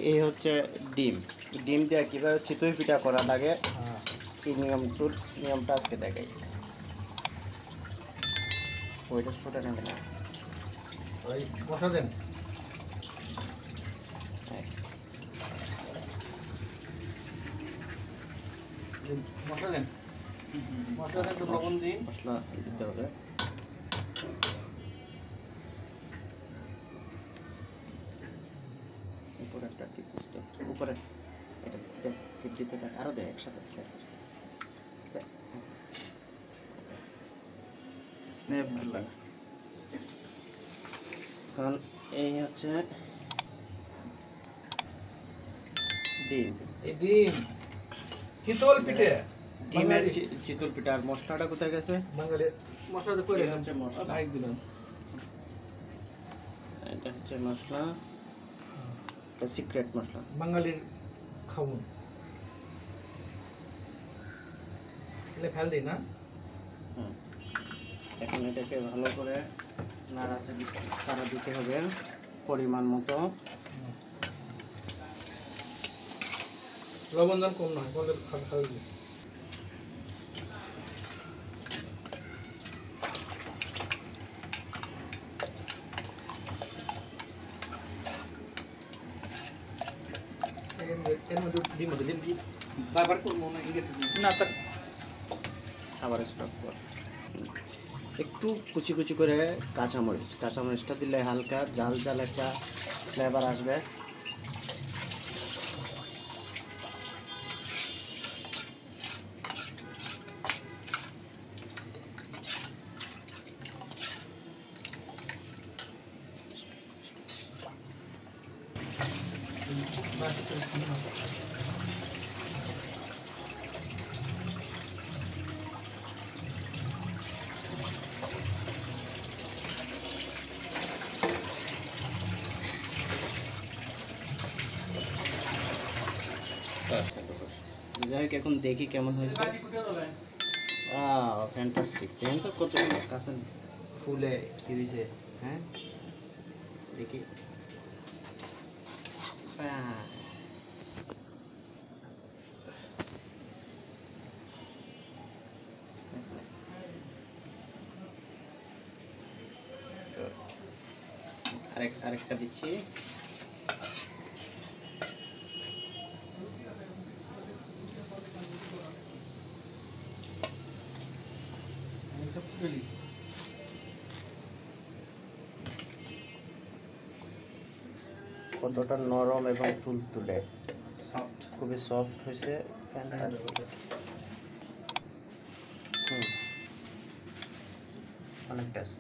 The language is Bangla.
এই হচ্ছে ডিম। ডিম দিয়ে কীভাবে চিতই পিঠা করা লাগে এই নিয়মটা আজকে দেখাই। ওইটা ছোটা নেবে না, ওই বসা দেন, মশলা দেন, মশলা দেন, লবণ দিন, মশলা দিতে হবে। উপরে একটা টিপ দিতে উপরে, এটা টিপ দিতে দেখ, আরও দেয় একসাথে স্ন্যাপ ভালো। কারণ এই হচ্ছে ডিম, এই ডিম চিতল পিঠে, ডিমের চিতল পিঠা। আর মশলাটা কোথায় গেছে? বাঙালি মশলাটা করে হচ্ছে মশলা ভাই দিলাম, এটা হচ্ছে মশলা, এটা সিক্রেট মশলা, বাঙালির খাউন এলে ফেল দিই না। এখন এটাকে ভালো করে নাড়া দিতে হবে পরিমাণ মতো। লবণ দান কম নয়, বলে খাওয়া দিই। এর মধ্যে ডিম কি বারবার করবো না, না তার আবার স্টপ কর। একটু কুচি কুচি করে কাঁচামরিচটা দিলে হালকা ঝাল ঝাল একটা ফ্লেভার আসবে। যাই হোক, এখন দেখি কেমন হয়েছে। ফ্যান্টাস্টিক। দেখেন তো কত কাছে ফুলে কি হয়েছে। হ্যাঁ দেখি, আরেকটা দিচ্ছি। কতটা নরম এবং তুলতুলে, খুবই সফট হয়েছে। অনেক টেস্ট।